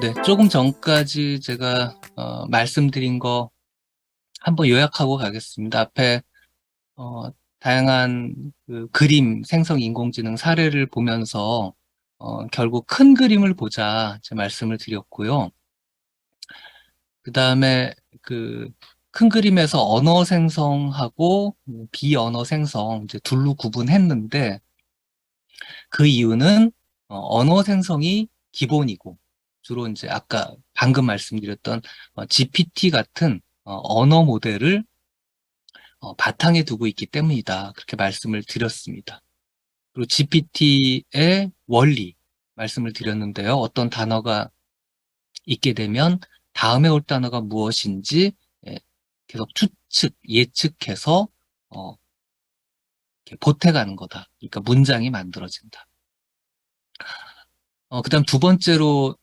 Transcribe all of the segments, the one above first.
네, 조금 전까지 제가 말씀드린 거 한번 요약하고 가겠습니다. 앞에 어, 다양한 그 그림 생성 인공지능 사례를 보면서 결국 큰 그림을 보자 제 말씀을 드렸고요. 그 다음에 그 큰 그림에서 언어 생성하고 비언어 생성 이제 둘로 구분했는데 그 이유는 언어 생성이 기본이고 주로 이제 아까 방금 말씀드렸던 GPT 같은 언어 모델을 바탕에 두고 있기 때문이다. 그렇게 말씀을 드렸습니다. 그리고 GPT의 원리 말씀을 드렸는데요. 어떤 단어가 있게 되면 다음에 올 단어가 무엇인지 예, 계속 추측, 예측해서 어, 이렇게 보태가는 거다. 그러니까 문장이 만들어진다. 그다음 두 번째로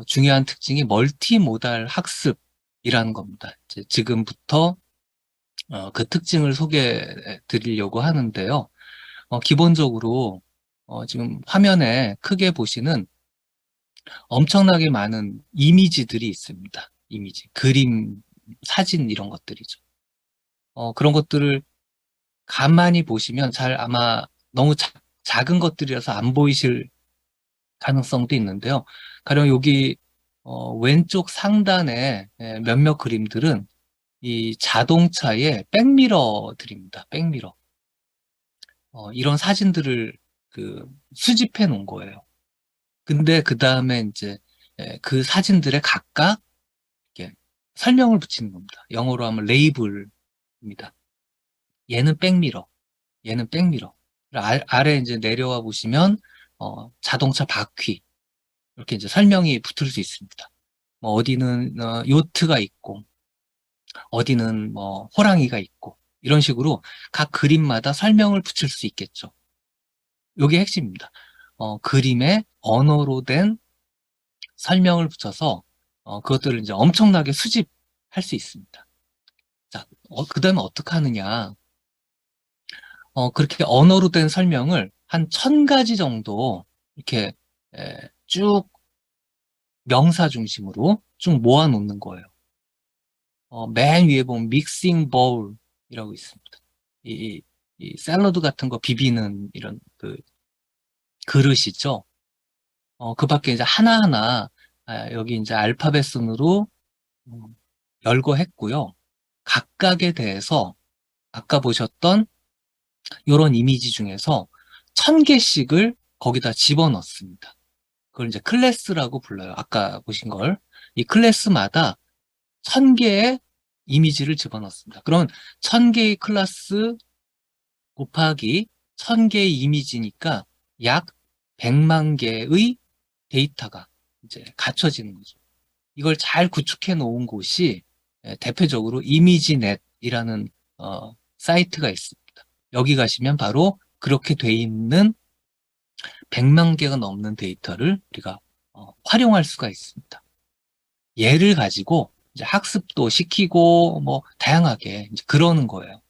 중요한 특징이 멀티모달 학습이라는 겁니다. 이제 지금부터 그 특징을 소개해 드리려고 하는데요. 기본적으로 지금 화면에 크게 보시는 엄청나게 많은 이미지들이 있습니다. 이미지, 그림, 사진 이런 것들이죠. 그런 것들을 가만히 보시면 잘 아마 너무 작은 것들이라서 안 보이실 가능성도 있는데요. 가령 여기 왼쪽 상단에 몇몇 그림들은 이 자동차의 백미러들입니다. 백미러. 이런 사진들을 그 수집해 놓은 거예요. 근데 그 다음에 이제 그 사진들에 각각 이렇게 설명을 붙이는 겁니다. 영어로 하면 레이블입니다. 얘는 백미러, 얘는 백미러. 아래 이제 내려와 보시면 자동차 바퀴 이렇게 이제 설명이 붙을 수 있습니다. 뭐 어디는 요트가 있고 어디는 뭐 호랑이가 있고 이런 식으로 각 그림마다 설명을 붙일 수 있겠죠. 이게 핵심입니다. 그림에 언어로 된 설명을 붙여서 그것들을 이제 엄청나게 수집할 수 있습니다. 자, 그다음에 어떻게 하느냐? 그렇게 언어로 된 설명을 한 1000가지 정도 이렇게 쭉 명사 중심으로 쭉 모아 놓는 거예요. 맨 위에 보면 믹싱 버울이라고 있습니다. 이, 이 샐러드 같은 거 비비는 이런 그 그릇이죠. 그 밖에 이제 하나하나 여기 이제 알파벳 순으로 열거했고요. 각각에 대해서 아까 보셨던 이런 이미지 중에서 1000개씩을 거기다 집어넣습니다. 그걸 이제 클래스라고 불러요. 아까 보신 걸. 이 클래스마다 1000개의 이미지를 집어넣습니다. 그럼 1000개의 클래스 곱하기 1000개의 이미지니까 약 100만 개의 데이터가 이제 갖춰지는 거죠. 이걸 잘 구축해 놓은 곳이 대표적으로 이미지넷이라는 사이트가 있습니다. 여기 가시면 바로 그렇게 돼 있는 100만 개가 넘는 데이터를 우리가 활용할 수가 있습니다. 얘를 가지고 이제 학습도 시키고 뭐 다양하게 이제 그러는 거예요.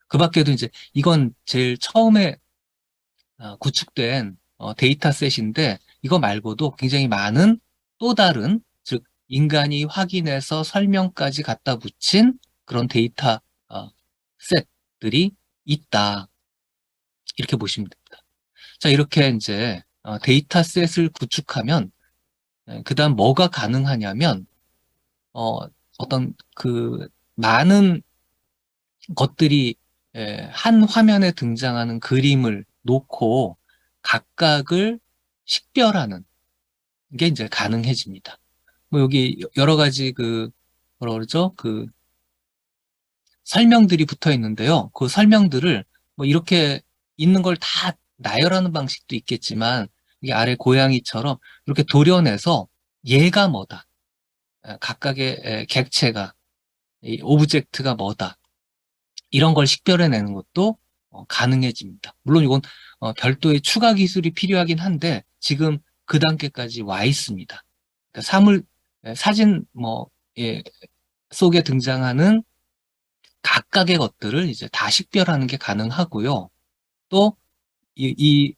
그 밖에도 이제 이건 제일 처음에 구축된 데이터셋인데 이거 말고도 굉장히 많은 또 다른 즉 인간이 확인해서 설명까지 갖다 붙인 그런 데이터 셋들이 있다. 이렇게 보시면 됩니다. 자, 이렇게 이제 데이터셋을 구축하면 그다음 뭐가 가능하냐면 어, 어떤 그 많은 것들이 한 화면에 등장하는 그림을 놓고 각각을 식별하는 게 이제 가능해집니다. 뭐 여기 여러 가지 그 뭐라 그러죠? 그 설명들이 붙어 있는데요. 그 설명들을 뭐 이렇게 있는 걸 다 나열하는 방식도 있겠지만 이게 아래 고양이처럼 이렇게 도려내서 얘가 뭐다. 각각의 객체가 이 오브젝트가 뭐다. 이런 걸 식별해내는 것도 가능해집니다. 물론 이건 별도의 추가 기술이 필요하긴 한데 지금 그 단계까지 와 있습니다. 그러니까 사진 뭐 예, 속에 등장하는 각각의 것들을 이제 다 식별하는 게 가능하고요. 또 이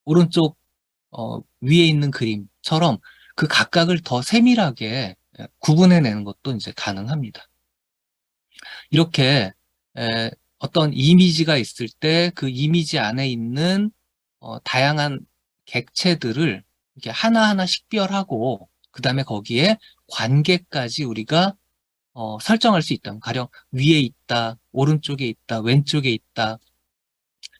오른쪽 위에 있는 그림처럼 그 각각을 더 세밀하게 구분해내는 것도 이제 가능합니다. 이렇게 어떤 이미지가 있을 때 그 이미지 안에 있는 다양한 객체들을 이렇게 하나하나 식별하고 그 다음에 거기에 관계까지 우리가 설정할 수 있다. 가령 위에 있다, 오른쪽에 있다, 왼쪽에 있다.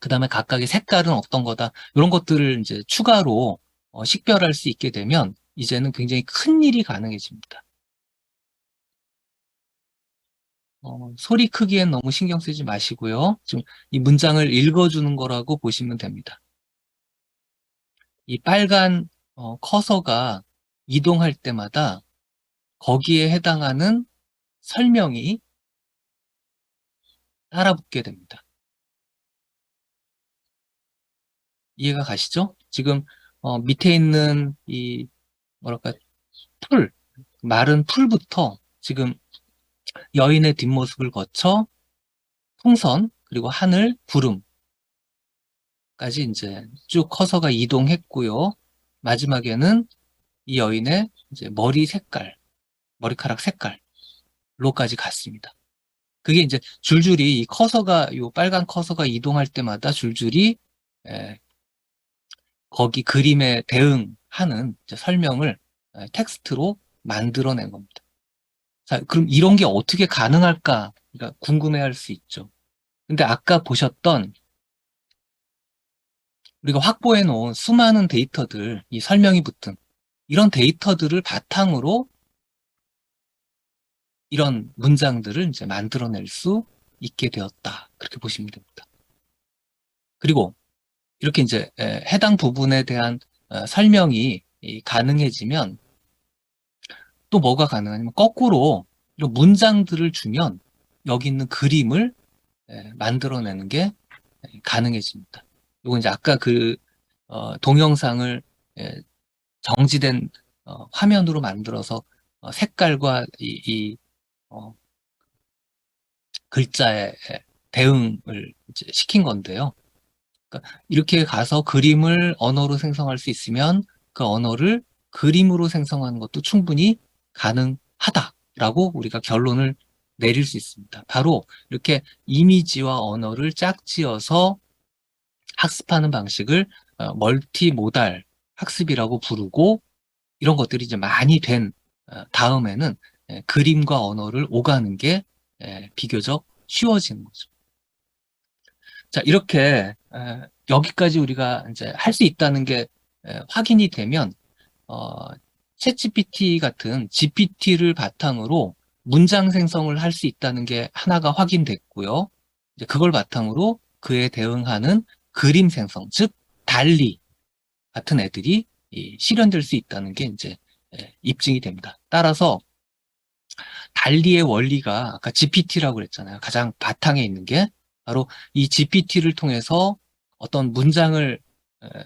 그 다음에 각각의 색깔은 어떤 거다. 이런 것들을 이제 추가로 식별할 수 있게 되면 이제는 굉장히 큰 일이 가능해집니다. 소리 크기엔 너무 신경 쓰지 마시고요. 지금 이 문장을 읽어주는 거라고 보시면 됩니다. 이 빨간 커서가 이동할 때마다 거기에 해당하는 설명이 따라붙게 됩니다. 이해가 가시죠? 지금 밑에 있는 이 뭐랄까 풀, 마른 풀부터 지금 여인의 뒷모습을 거쳐 풍선 그리고 하늘, 구름까지 이제 쭉 커서가 이동했고요. 마지막에는 이 여인의 이제 머리 색깔, 머리카락 색깔로까지 갔습니다. 그게 이제 줄줄이 이 커서가 요 빨간 커서가 이동할 때마다 줄줄이 에, 거기 그림에 대응하는 이제 설명을 텍스트로 만들어낸 겁니다. 자, 그럼 이런 게 어떻게 가능할까? 그러니까 궁금해할 수 있죠. 근데 아까 보셨던 우리가 확보해 놓은 수많은 데이터들, 이 설명이 붙은 이런 데이터들을 바탕으로 이런 문장들을 이제 만들어낼 수 있게 되었다. 그렇게 보시면 됩니다. 그리고 이렇게 이제 해당 부분에 대한 설명이 가능해지면 또 뭐가 가능하냐면 거꾸로 이런 문장들을 주면 여기 있는 그림을 만들어내는 게 가능해집니다. 이건 이제 아까 그 동영상을 예, 정지된 화면으로 만들어서 색깔과 이 글자에 대응을 이제 시킨 건데요. 그러니까 이렇게 가서 그림을 언어로 생성할 수 있으면 그 언어를 그림으로 생성하는 것도 충분히 가능하다라고 우리가 결론을 내릴 수 있습니다. 바로 이렇게 이미지와 언어를 짝지어서 학습하는 방식을 멀티모달 학습이라고 부르고 이런 것들이 이제 많이 된 다음에는 그림과 언어를 오가는 게 비교적 쉬워지는 거죠. 자, 이렇게 여기까지 우리가 이제 할 수 있다는 게 확인이 되면 챗GPT 같은 GPT를 바탕으로 문장 생성을 할 수 있다는 게 하나가 확인됐고요. 이제 그걸 바탕으로 그에 대응하는 그림 생성, 즉 달리 같은 애들이 실현될 수 있다는 게 이제 입증이 됩니다. 따라서 달리의 원리가 아까 GPT라고 그랬잖아요. 가장 바탕에 있는 게 바로 이 GPT를 통해서 어떤 문장을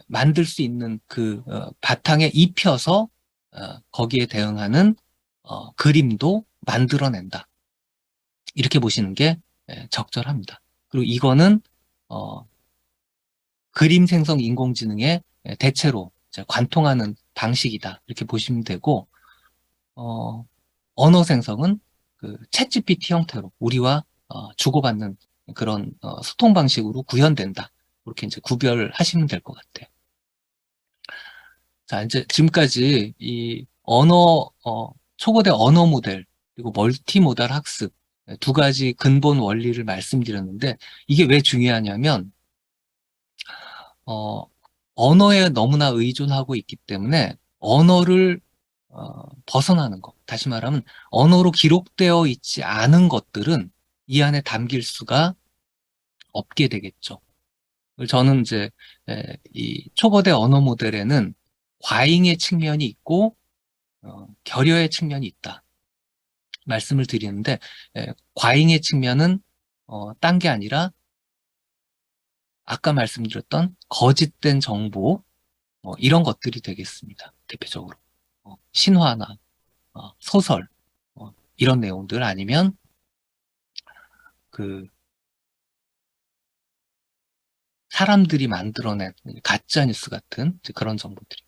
만들 수 있는 그 바탕에 입혀서 거기에 대응하는 그림도 만들어낸다. 이렇게 보시는 게 적절합니다. 그리고 이거는 어, 그림 생성 인공지능의 대체로 이제 관통하는 방식이다. 이렇게 보시면 되고 어, 언어 생성은 그 챗GPT 형태로 우리와 주고받는 그런 소통 방식으로 구현된다. 그렇게 이제 구별하시면 될 것 같아요. 자, 이제 지금까지 이 초거대 언어 모델, 그리고 멀티모달 학습 두 가지 근본 원리를 말씀드렸는데 이게 왜 중요하냐면 어, 언어에 너무나 의존하고 있기 때문에 언어를 벗어나는 것. 다시 말하면 언어로 기록되어 있지 않은 것들은 이 안에 담길 수가 없게 되겠죠. 저는 이제 이 초거대 언어 모델에는 과잉의 측면이 있고 결여의 측면이 있다. 말씀을 드리는데 과잉의 측면은 딴 게 아니라 아까 말씀드렸던 거짓된 정보 이런 것들이 되겠습니다. 대표적으로 신화나 소설 이런 내용들 아니면 그 사람들이 만들어낸 가짜 뉴스 같은 이제 그런 정보들이.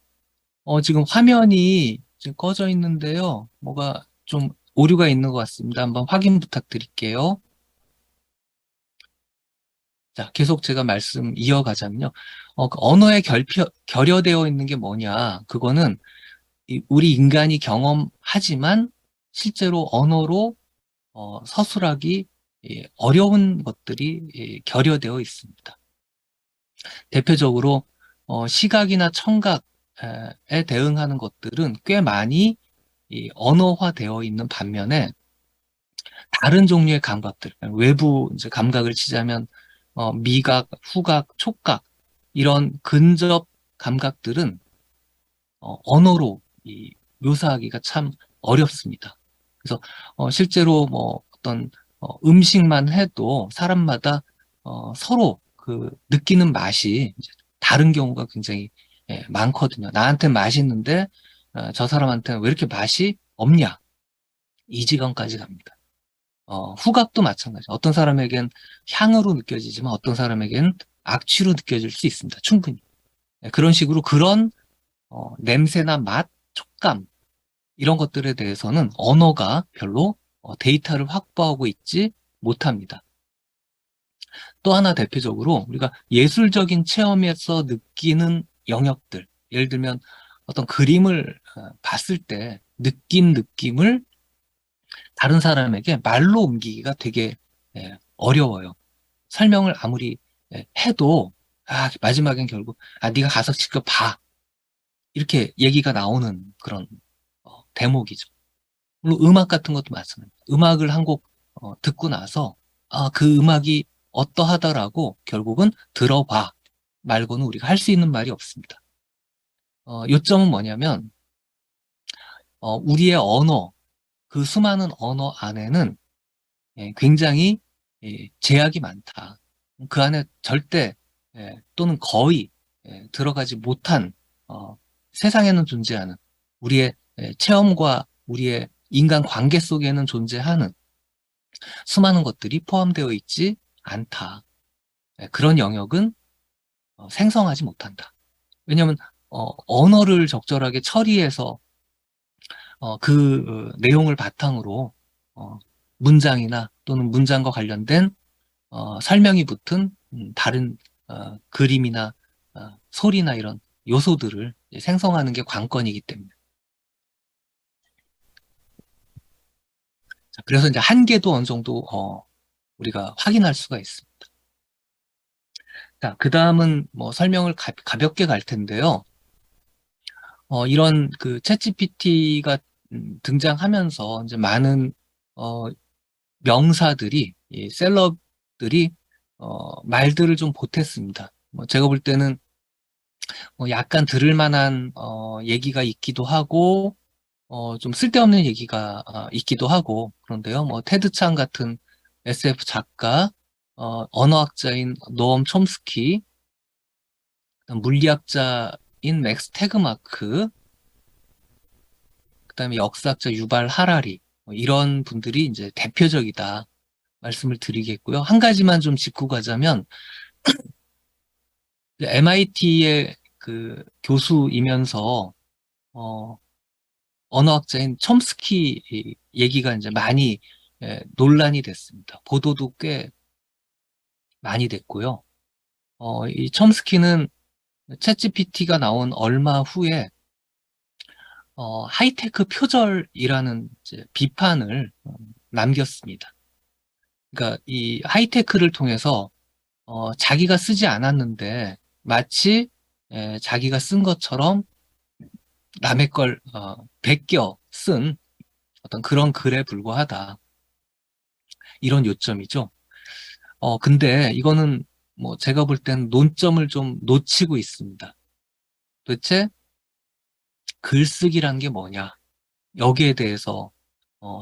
지금 화면이 지금 꺼져 있는데요. 뭐가 좀 오류가 있는 것 같습니다. 한번 확인 부탁드릴게요. 자, 계속 제가 말씀 이어가자면요. 그 언어에 결여되어 있는 게 뭐냐. 그거는 우리 인간이 경험하지만 실제로 언어로 서술하기 어려운 것들이 결여되어 있습니다. 대표적으로 시각이나 청각에 대응하는 것들은 꽤 많이 언어화되어 있는 반면에 다른 종류의 감각들, 외부 이제 감각을 치자면 미각, 후각, 촉각 이런 근접 감각들은 언어로 묘사하기가 참 어렵습니다. 그래서 실제로 뭐 어떤 음식만 해도 사람마다 서로 그 느끼는 맛이 이제 다른 경우가 굉장히 많거든요. 나한테 맛있는데 저 사람한테는 왜 이렇게 맛이 없냐? 이 지경까지 갑니다. 후각도 마찬가지. 어떤 사람에겐 향으로 느껴지지만 어떤 사람에겐 악취로 느껴질 수 있습니다. 충분히. 그런 식으로 그런 냄새나 맛, 촉감 이런 것들에 대해서는 언어가 별로 데이터를 확보하고 있지 못합니다. 또 하나 대표적으로 우리가 예술적인 체험에서 느끼는 영역들, 예를 들면 어떤 그림을 봤을 때 느낀 느낌을 다른 사람에게 말로 옮기기가 되게 어려워요. 설명을 아무리 해도 마지막엔 결국 네가 가서 직접 봐. 이렇게 얘기가 나오는 그런 대목이죠. 물론 음악 같은 것도 마찬가지입니다. 음악을 한 곡 듣고 나서 그 음악이 어떠하다라고 결국은 들어봐 말고는 우리가 할 수 있는 말이 없습니다. 요점은 뭐냐면 우리의 언어, 그 수많은 언어 안에는 굉장히 제약이 많다. 그 안에 절대 또는 거의 들어가지 못한 세상에는 존재하는 우리의 체험과 우리의 인간 관계 속에는 존재하는 수많은 것들이 포함되어 있지 않다. 그런 영역은 생성하지 못한다. 왜냐하면 언어를 적절하게 처리해서 그 내용을 바탕으로 문장이나 또는 문장과 관련된 설명이 붙은 다른 그림이나 소리나 이런 요소들을 생성하는 게 관건이기 때문에. 자, 그래서 이제 한계도 어느 정도 우리가 확인할 수가 있습니다. 자, 그 다음은 뭐 설명을 가볍게 갈 텐데요. 이런 그 챗GPT가 등장하면서 이제 많은 어, 명사들이, 이 셀럽들이 말들을 좀 보탰습니다. 뭐 제가 볼 때는 약간 들을 만한 얘기가 있기도 하고 좀 쓸데없는 얘기가 있기도 하고 그런데요. 뭐 테드 창 같은 SF 작가, 언어학자인 노엄 촘스키, 그다음 물리학자인 맥스 태그마크, 그다음에 역사학자 유발 하라리 뭐 이런 분들이 이제 대표적이다 말씀을 드리겠고요. 한 가지만 좀 짚고 가자면 MIT의 그 교수이면서 어, 언어학자인 촘스키 얘기가 이제 많이 논란이 됐습니다. 보도도 꽤 많이 됐고요. 이 촘스키는 챗GPT가 나온 얼마 후에 하이테크 표절이라는 이제 비판을 남겼습니다. 그러니까 이 하이테크를 통해서 자기가 쓰지 않았는데 마치 자기가 쓴 것처럼 남의 걸 베껴 쓴 어떤 그런 글에 불과하다. 이런 요점이죠. 근데 이거는 뭐 제가 볼 땐 논점을 좀 놓치고 있습니다. 도대체 글쓰기란 게 뭐냐? 여기에 대해서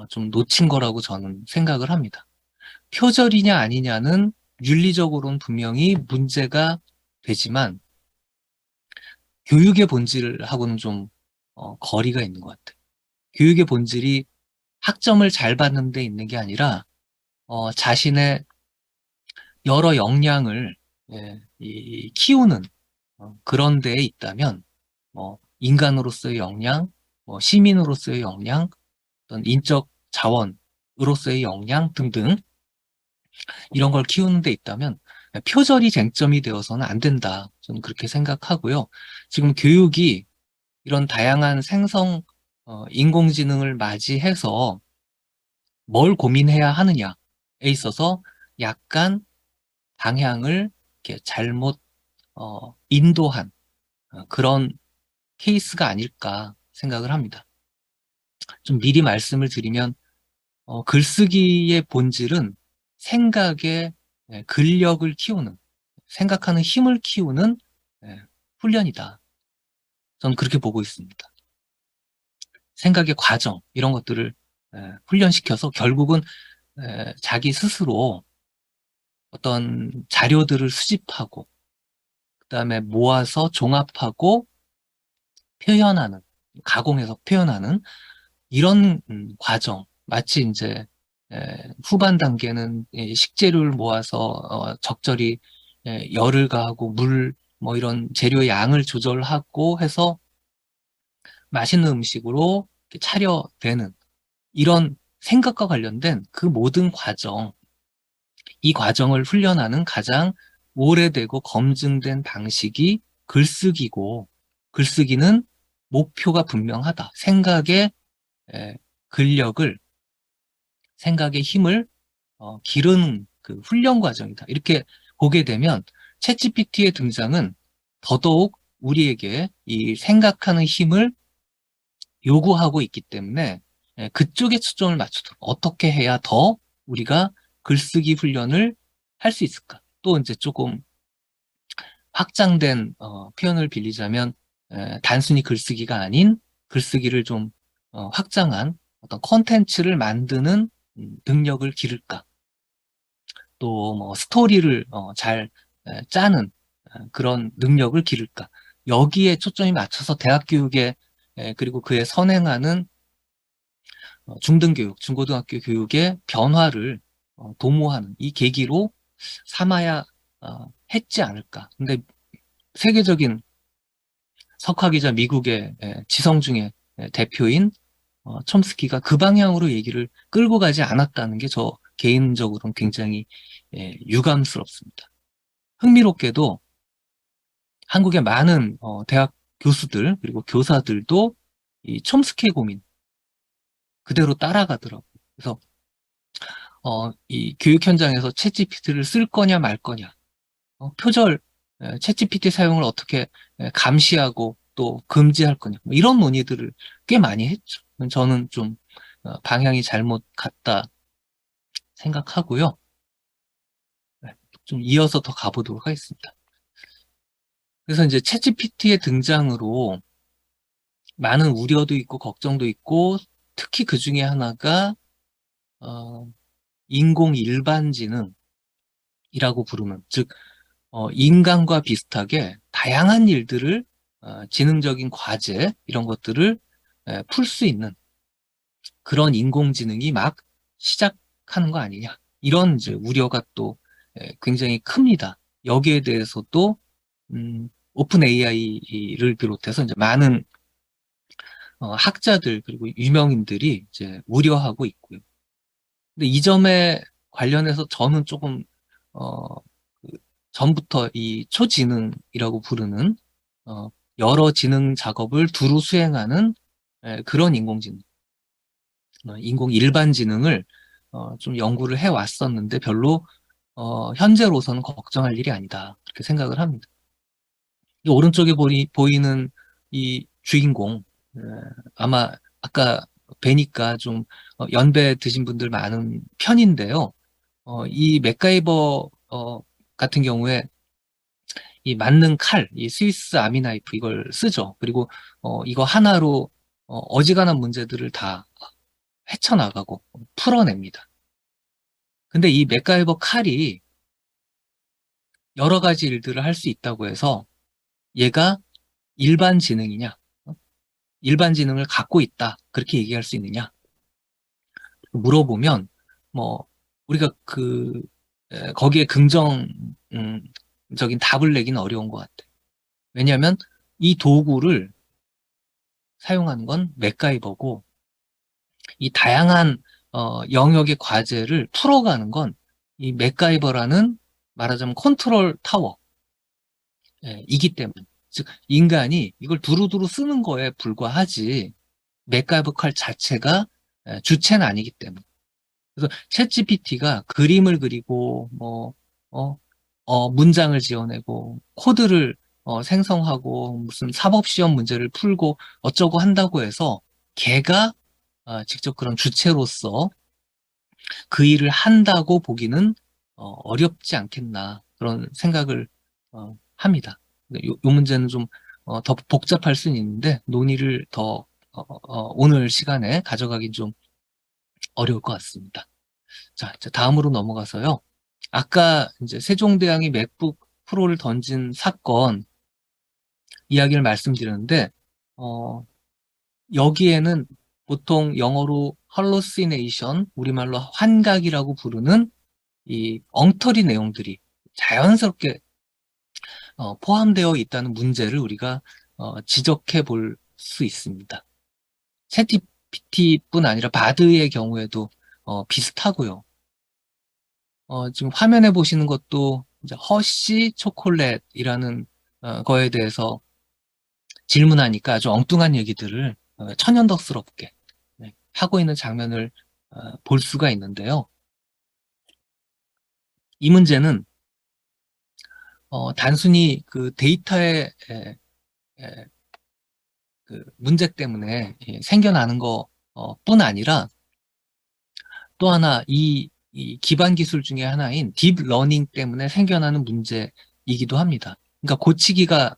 좀 놓친 거라고 저는 생각을 합니다. 표절이냐 아니냐는 윤리적으로는 분명히 문제가 되지만 교육의 본질하고는 좀 거리가 있는 것 같아요. 교육의 본질이 학점을 잘 받는 데 있는 게 아니라 자신의 여러 역량을 키우는 그런 데에 있다면 인간으로서의 역량, 뭐 시민으로서의 역량, 어떤 인적 자원으로서의 역량 등등 이런 걸 키우는 데 있다면 표절이 쟁점이 되어서는 안 된다. 저는 그렇게 생각하고요. 지금 교육이 이런 다양한 생성 인공지능을 맞이해서 뭘 고민해야 하느냐에 있어서 약간 방향을 이렇게 잘못 인도한 그런 케이스가 아닐까 생각을 합니다. 좀 미리 말씀을 드리면 글쓰기의 본질은 생각의 근력을 키우는, 생각하는 힘을 키우는 훈련이다. 저는 그렇게 보고 있습니다. 생각의 과정 이런 것들을 훈련시켜서 결국은 자기 스스로 어떤 자료들을 수집하고 그다음에 모아서 종합하고 표현하는, 가공해서 표현하는 이런 과정. 마치 이제 후반 단계는 이 식재료를 모아서 적절히 열을 가하고 물, 뭐 이런 재료의 양을 조절하고 해서 맛있는 음식으로 이렇게 차려내는 이런 생각과 관련된 그 모든 과정, 이 과정을 훈련하는 가장 오래되고 검증된 방식이 글쓰기고, 글쓰기는 목표가 분명하다. 에, 근력을, 생각의 힘을 기르는 그 훈련 과정이다. 이렇게 보게 되면 챗GPT의 등장은 더더욱 우리에게 이 생각하는 힘을 요구하고 있기 때문에 그쪽에 초점을 맞추도록 어떻게 해야 더 우리가 글쓰기 훈련을 할 수 있을까? 또 이제 조금 확장된 표현을 빌리자면 단순히 글쓰기가 아닌 글쓰기를 좀 확장한 어떤 콘텐츠를 만드는 능력을 기를까? 또 뭐 스토리를 잘 짜는 그런 능력을 기를까? 여기에 초점이 맞춰서 대학 교육에 그리고 그에 선행하는 중등교육, 중고등학교 교육의 변화를 도모하는 이 계기로 삼아야 했지 않을까. 근데 세계적인 석학이자 미국의 지성 중에 대표인 촘스키가 그 방향으로 얘기를 끌고 가지 않았다는 게 저 개인적으로는 굉장히 유감스럽습니다. 흥미롭게도 한국의 많은 대학 교수들 그리고 교사들도 이 촘스키의 고민 그대로 따라가더라고요. 그래서 이 교육 현장에서 챗GPT를 쓸 거냐 말 거냐, 표절 챗GPT 사용을 어떻게 감시하고 또 금지할 거냐, 뭐 이런 논의들을 꽤 많이 했죠. 저는 좀 방향이 잘못 갔다 생각하고요. 네, 좀 이어서 더 가보도록 하겠습니다. 그래서 이제 챗GPT의 등장으로 많은 우려도 있고 걱정도 있고 특히 그 중에 하나가 어, 인공 일반지능이라고 부르는 즉 인간과 비슷하게 다양한 일들을 지능적인 과제 이런 것들을 풀 수 있는 그런 인공지능이 막 시작하는 거 아니냐 이런 이제 우려가 또 굉장히 큽니다. 여기에 대해서도 오픈 AI를 비롯해서 이제 많은 학자들 그리고 유명인들이 이제 우려하고 있고요. 근데 이 점에 관련해서 저는 조금 어, 그 전부터 이 초지능이라고 부르는 어, 여러 지능 작업을 두루 수행하는 그런 인공지능, 인공 일반지능을 좀 연구를 해 왔었는데 별로 현재로서는 걱정할 일이 아니다 그렇게 생각을 합니다. 이 오른쪽에 보이는 이 주인공 아마 아까 뵈니까 좀 연배 드신 분들 많은 편인데요. 이 맥가이버 같은 경우에 이 맞는 칼, 이 스위스 아미 나이프 이걸 쓰죠. 그리고 이거 하나로 어지간한 문제들을 다 헤쳐나가고 풀어냅니다. 근데 이 맥가이버 칼이 여러 가지 일들을 할 수 있다고 해서 얘가 일반 지능이냐? 일반 지능을 갖고 있다. 그렇게 얘기할 수 있느냐? 물어보면 뭐 우리가 거기에 긍정적인 답을 내기는 어려운 것 같아. 왜냐하면 이 도구를 사용하는 건 맥가이버고, 이 다양한 영역의 과제를 풀어가는 건 이 맥가이버라는, 말하자면 컨트롤 타워, 예, 이기 때문. 즉 인간이 이걸 두루두루 쓰는 거에 불과하지 맥가이버 칼 자체가 주체는 아니기 때문. 그래서 챗GPT가 그림을 그리고 어, 문장을 지어내고 코드를 생성하고 무슨 사법시험 문제를 풀고 어쩌고 한다고 해서 걔가 직접 그런 주체로서 그 일을 한다고 보기는 어렵지 않겠나 그런 생각을 합니다. 요 문제는 좀 더 복잡할 수는 있는데 논의를 더 오늘 시간에 가져가긴 좀 어려울 것 같습니다. 자, 이제 다음으로 넘어가서요. 아까 이제 세종대왕이 맥북 프로를 던진 사건 이야기를 말씀드렸는데, 어, 여기에는 보통 영어로 hallucination, 우리말로 환각이라고 부르는 이 엉터리 내용들이 자연스럽게 포함되어 있다는 문제를 우리가 지적해 볼 수 있습니다. 챗GPT뿐 아니라 바드의 경우에도 비슷하고요. 지금 화면에 보시는 것도 이제 허쉬 초콜릿이라는 거에 대해서 질문하니까 아주 엉뚱한 얘기들을 천연덕스럽게 네, 하고 있는 장면을 볼 수가 있는데요. 이 문제는 단순히 그 데이터의 그 문제 때문에 생겨나는 거 뿐 아니라 또 하나 이 기반 기술 중에 하나인 딥러닝 때문에 생겨나는 문제이기도 합니다. 그러니까 고치기가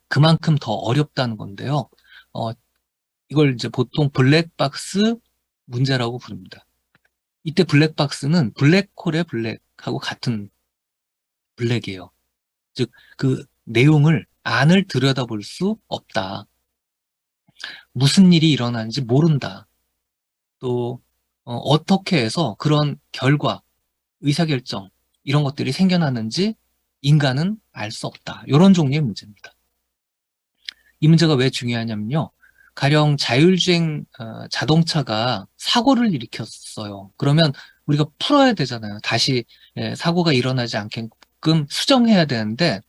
그만큼 더 어렵다는 건데요. 어, 이걸 이제 보통 블랙박스 문제라고 부릅니다. 이때 블랙박스는 블랙홀의 블랙하고 같은 블랙이에요. 즉, 그 내용을 안을 들여다볼 수 없다. 무슨 일이 일어나는지 모른다. 또 떻게 해서 그런 결과, 의사결정 이런 것들이 생겨나는지 인간은 알 수 없다. 이런 종류의 문제입니다. 이 문제가 왜 중요하냐면요. 가령 자율주행 자동차가 사고를 일으켰어요. 그러면 우리가 풀어야 되잖아요. 다시 사고가 일어나지 않게끔 수정해야 되는데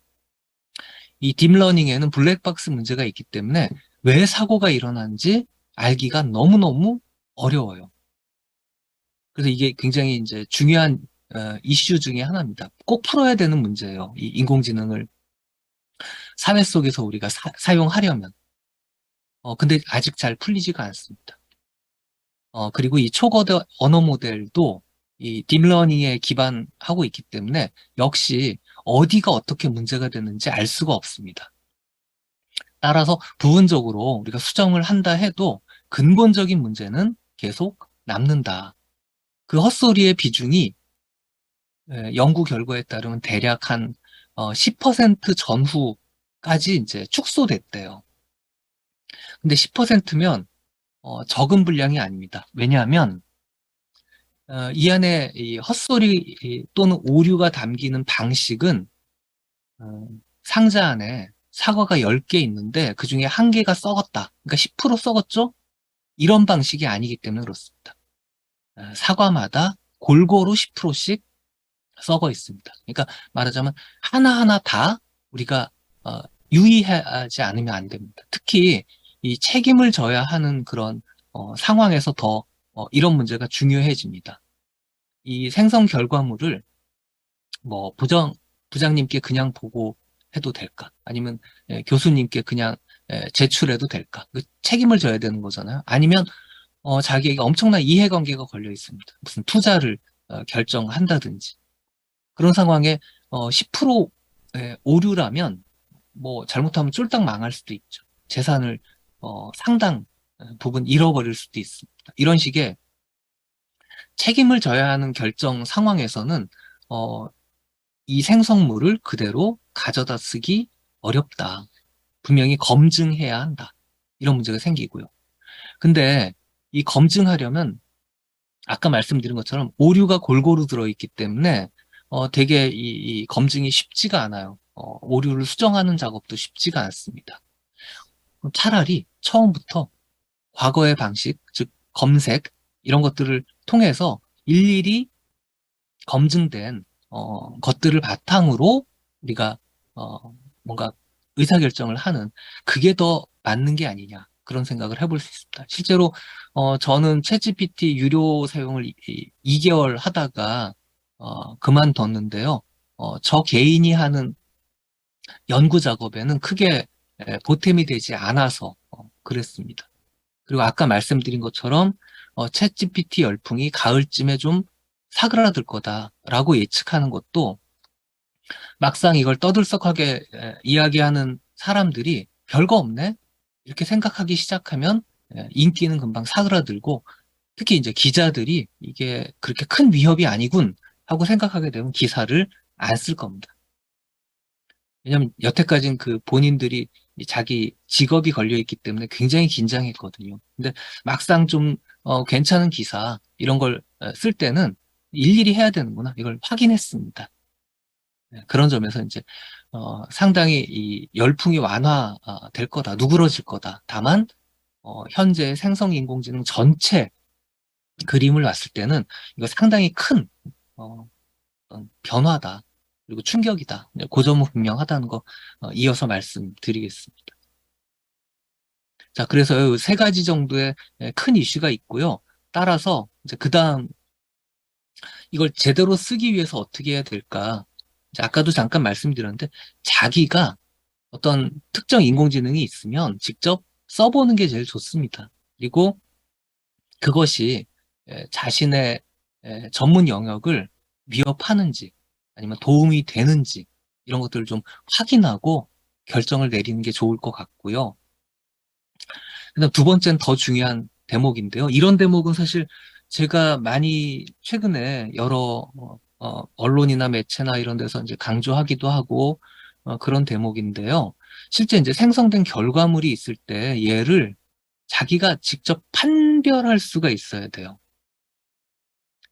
이 딥러닝에는 블랙박스 문제가 있기 때문에 왜 사고가 일어난지 알기가 너무너무 어려워요. 그래서 이게 굉장히 이제 중요한 이슈 중에 하나입니다. 꼭 풀어야 되는 문제예요. 이 인공지능을 사회 속에서 우리가 사용하려면. 근데 아직 잘 풀리지가 않습니다. 그리고 이 초거대 언어 모델도 이 딥러닝에 기반하고 있기 때문에 역시 어디가 어떻게 문제가 되는지 알 수가 없습니다. 따라서 부분적으로 우리가 수정을 한다 해도 근본적인 문제는 계속 남는다. 그 헛소리의 비중이 연구 결과에 따르면 대략 한 10% 전후까지 이제 축소됐대요. 근데 10%면 적은 분량이 아닙니다. 왜냐하면 이 안에 이 헛소리 또는 오류가 담기는 방식은 어, 상자 안에 사과가 10개 있는데 그중에 1개가 썩었다. 그러니까 10% 썩었죠? 이런 방식이 아니기 때문에 그렇습니다. 사과마다 골고루 10%씩 썩어 있습니다. 그러니까 말하자면 하나하나 다 우리가 어, 유의하지 않으면 안 됩니다. 특히 이 책임을 져야 하는 그런 상황에서 더 이런 문제가 중요해집니다. 이 생성 결과물을 뭐 부장님께 그냥 보고해도 될까? 아니면 교수님께 그냥 제출해도 될까? 그 책임을 져야 되는 거잖아요. 아니면 자기에게 엄청난 이해관계가 걸려 있습니다. 무슨 투자를 결정한다든지 그런 상황에 10%의 오류라면 뭐 잘못하면 쫄딱 망할 수도 있죠. 재산을 상당 부분 잃어버릴 수도 있습니다. 이런 식의 책임을 져야 하는 결정 상황에서는 어, 이 생성물을 그대로 가져다 쓰기 어렵다. 분명히 검증해야 한다. 이런 문제가 생기고요. 근데 이 검증하려면 아까 말씀드린 것처럼 오류가 골고루 들어있기 때문에 되게 이 검증이 쉽지가 않아요. 오류를 수정하는 작업도 쉽지가 않습니다. 차라리 처음부터 과거의 방식, 즉 검색 이런 것들을 통해서 일일이 검증된 것들을 바탕으로 우리가 뭔가 의사결정을 하는 그게 더 맞는 게 아니냐 그런 생각을 해볼 수 있습니다. 실제로 저는 챗GPT 유료 사용을 2개월 하다가 그만뒀는데요. 저 개인이 하는 연구 작업에는 크게 보탬이 되지 않아서 그랬습니다. 그리고 아까 말씀드린 것처럼 챗GPT 열풍이 가을쯤에 좀 사그라들 거다라고 예측하는 것도 막상 이걸 떠들썩하게 이야기하는 사람들이 별거 없네? 이렇게 생각하기 시작하면 인기는 금방 사그라들고 특히 이제 기자들이 이게 그렇게 큰 위협이 아니군 하고 생각하게 되면 기사를 안 쓸 겁니다. 왜냐면 여태까지는 그 본인들이 이 자기 직업이 걸려 있기 때문에 굉장히 긴장했거든요. 근데 막상 좀 괜찮은 기사 이런 걸 쓸 때는 일일이 해야 되는구나 이걸 확인했습니다. 네, 그런 점에서 이제 상당히 이 열풍이 완화될 거다, 누그러질 거다. 다만 현재 생성인공지능 전체 그림을 봤을 때는 이거 상당히 큰 어떤 변화다. 그리고 충격이다. 네, 그 점은 분명하다는 거 이어서 말씀드리겠습니다. 자, 그래서 세 가지 정도의 큰 이슈가 있고요. 따라서 이제 그 다음 이걸 제대로 쓰기 위해서 어떻게 해야 될까? 이제 아까도 잠깐 말씀드렸는데 자기가 어떤 특정 인공지능이 있으면 직접 써보는 게 제일 좋습니다. 그리고 그것이 자신의 전문 영역을 위협하는지 아니면 도움이 되는지 이런 것들을 좀 확인하고 결정을 내리는 게 좋을 것 같고요. 그다음 두 번째는 더 중요한 대목인데요. 이런 대목은 사실 제가 많이 최근에 여러 언론이나 매체나 이런 데서 이제 강조하기도 하고 그런 대목인데요. 실제 이제 생성된 결과물이 있을 때 얘를 자기가 직접 판별할 수가 있어야 돼요.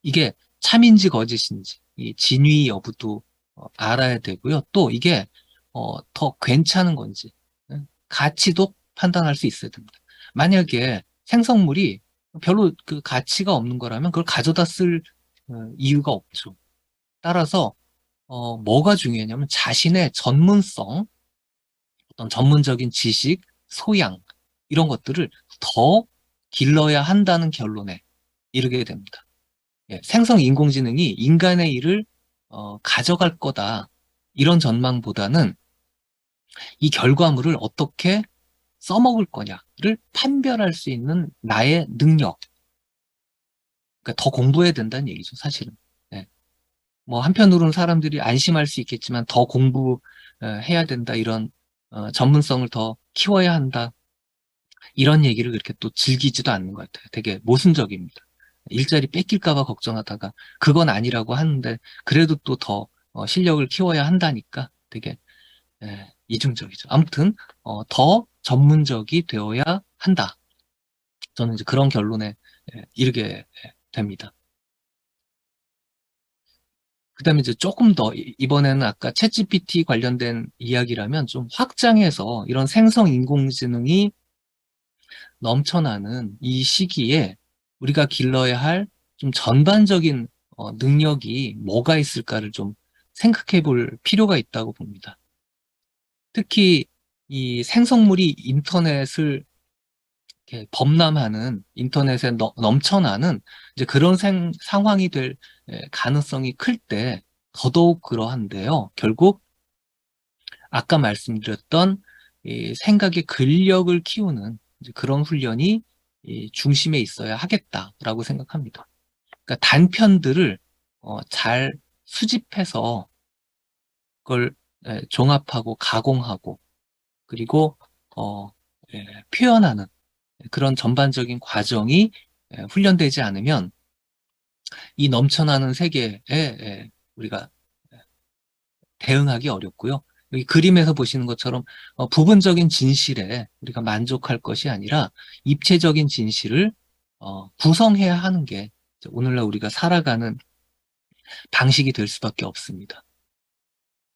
이게 참인지 거짓인지, 이 진위 여부도 알아야 되고요. 또 이게 더 괜찮은 건지, 가치도 판단할 수 있어야 됩니다. 만약에 생성물이 별로 그 가치가 없는 거라면 그걸 가져다 쓸 이유가 없죠. 따라서 뭐가 중요하냐면 자신의 전문성, 어떤 전문적인 지식, 소양 이런 것들을 더 길러야 한다는 결론에 이르게 됩니다. 예, 생성 인공지능이 인간의 일을 가져갈 거다. 이런 전망보다는 이 결과물을 어떻게 써먹을 거냐를 판별할 수 있는 나의 능력. 그러니까 더 공부해야 된다는 얘기죠, 사실은. 예. 뭐 한편으로는 사람들이 안심할 수 있겠지만 더 공부해야 된다. 이런 전문성을 더 키워야 한다. 이런 얘기를 그렇게 또 즐기지도 않는 것 같아요. 되게 모순적입니다. 일자리 뺏길까 봐 걱정하다가 그건 아니라고 하는데 그래도 또 더 실력을 키워야 한다니까 되게 이중적이죠. 아무튼 더 전문적이 되어야 한다. 저는 이제 그런 결론에 이르게 됩니다. 그다음에 이제 조금 더 이번에는 아까 챗GPT 관련된 이야기라면 좀 확장해서 이런 생성 인공지능이 넘쳐나는 이 시기에 우리가 길러야 할 좀 전반적인 능력이 뭐가 있을까를 좀 생각해 볼 필요가 있다고 봅니다. 특히 이 생성물이 인터넷을 이렇게 범람하는 인터넷에 넘쳐나는 이제 그런 상황이 될 가능성이 클 때 더더욱 그러한데요. 결국 아까 말씀드렸던 이 생각의 근력을 키우는 이제 그런 훈련이 이 중심에 있어야 하겠다라고 생각합니다. 그러니까 단편들을 잘 수집해서 그걸 종합하고 가공하고 그리고 어, 표현하는 그런 전반적인 과정이 훈련되지 않으면 이 넘쳐나는 세계에 우리가 대응하기 어렵고요. 여기 그림에서 보시는 것처럼 부분적인 진실에 우리가 만족할 것이 아니라 입체적인 진실을 구성해야 하는 게 오늘날 우리가 살아가는 방식이 될 수밖에 없습니다.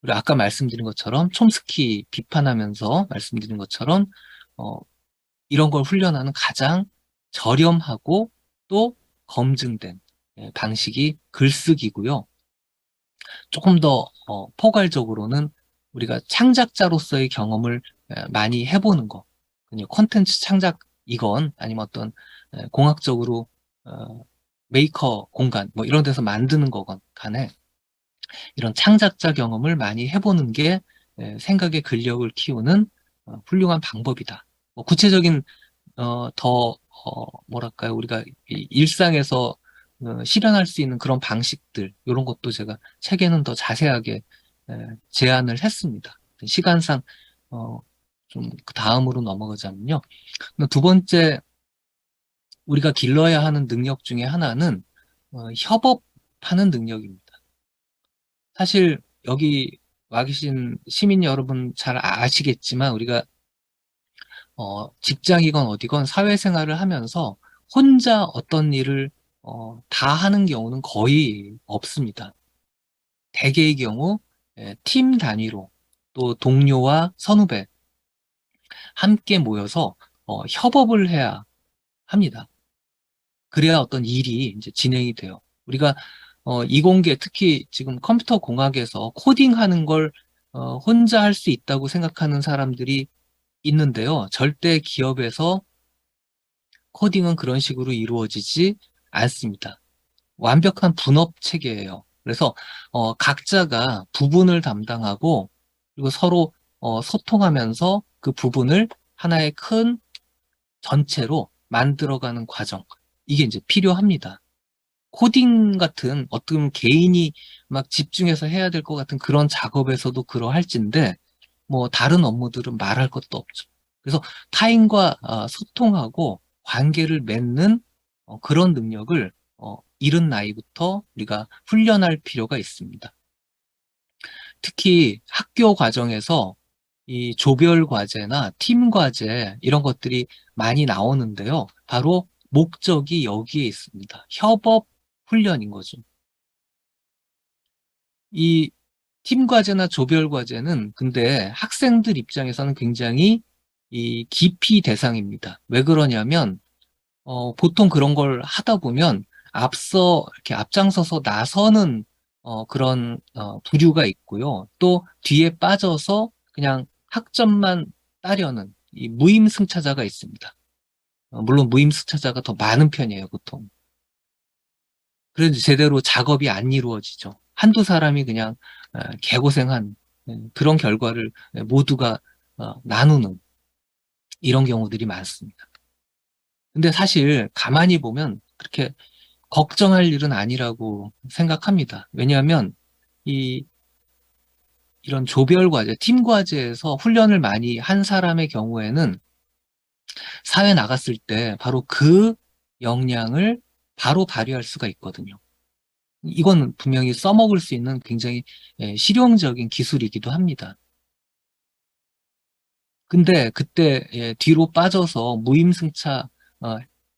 그리고 아까 말씀드린 것처럼 촘스키 비판하면서 말씀드린 것처럼 어, 이런 걸 훈련하는 가장 저렴하고 또 검증된 방식이 글쓰기고요. 조금 더 포괄적으로는 우리가 창작자로서의 경험을 많이 해보는 거. 그냥 콘텐츠 창작이건 아니면 어떤 공학적으로 어, 메이커 공간 뭐 이런 데서 만드는 거건 간에 이런 창작자 경험을 많이 해보는 게 생각의 근력을 키우는 훌륭한 방법이다. 뭐 구체적인 뭐랄까요, 우리가 일상에서 실현할 수 있는 그런 방식들, 이런 것도 제가 책에는 더 자세하게 제안을 했습니다. 시간상, 어, 좀, 그 다음으로 넘어가자면요. 두 번째, 우리가 길러야 하는 능력 중에 하나는, 협업하는 능력입니다. 사실, 여기 와 계신 시민 여러분 잘 아시겠지만, 우리가 직장이건 어디건 사회생활을 하면서 혼자 어떤 일을 다 하는 경우는 거의 없습니다. 대개의 경우 팀 단위로 또 동료와 선후배 함께 모여서 협업을 해야 합니다. 그래야 어떤 일이 이제 진행이 돼요. 우리가 이공계 특히 지금 컴퓨터 공학에서 코딩하는 걸 혼자 할 수 있다고 생각하는 사람들이 있는데요. 절대 기업에서 코딩은 그런 식으로 이루어지지 않습니다. 완벽한 분업 체계예요. 그래서 각자가 부분을 담당하고 그리고 서로 소통하면서 그 부분을 하나의 큰 전체로 만들어가는 과정. 이게 이제 필요합니다. 코딩 같은 어떤 개인이 막 집중해서 해야 될 것 같은 그런 작업에서도 그러할진데 뭐 다른 업무들은 말할 것도 없죠. 그래서 타인과 소통하고 관계를 맺는 그런 능력을 이른 나이부터 우리가 훈련할 필요가 있습니다. 특히 학교 과정에서 이 조별 과제나 팀 과제 이런 것들이 많이 나오는데요. 바로 목적이 여기에 있습니다. 협업 훈련인 거죠. 이 팀 과제나 조별 과제는 근데 학생들 입장에서는 굉장히 이 기피 대상입니다. 왜 그러냐면 보통 그런 걸 하다 보면 앞서 이렇게 앞장서서 나서는 그런 부류가 있고요. 또 뒤에 빠져서 그냥 학점만 따려는 이 무임승차자가 있습니다. 물론 무임승차자가 더 많은 편이에요, 보통. 그래도 제대로 작업이 안 이루어지죠. 한두 사람이 그냥 개고생한 그런 결과를 모두가 나누는 이런 경우들이 많습니다. 근데 사실 가만히 보면 그렇게 걱정할 일은 아니라고 생각합니다. 왜냐하면 이 이런 조별 과제, 팀 과제에서 훈련을 많이 한 사람의 경우에는 사회 나갔을 때 바로 그 역량을 바로 발휘할 수가 있거든요. 이건 분명히 써먹을 수 있는 굉장히 실용적인 기술이기도 합니다. 근데 그때 뒤로 빠져서 무임승차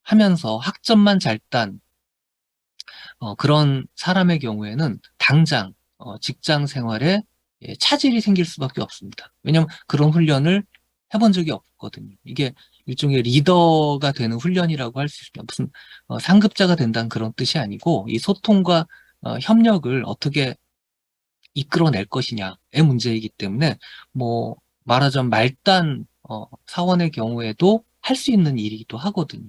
하면서 학점만 잘 딴 그런 사람의 경우에는 당장 직장 생활에 차질이 생길 수밖에 없습니다. 왜냐하면 그런 훈련을 해본 적이 없거든요. 이게 일종의 리더가 되는 훈련이라고 할 수 있습니다. 무슨 상급자가 된다는 그런 뜻이 아니고 이 소통과 협력을 어떻게 이끌어낼 것이냐의 문제이기 때문에 뭐 말하자면 말단 사원의 경우에도 할 수 있는 일이기도 하거든요.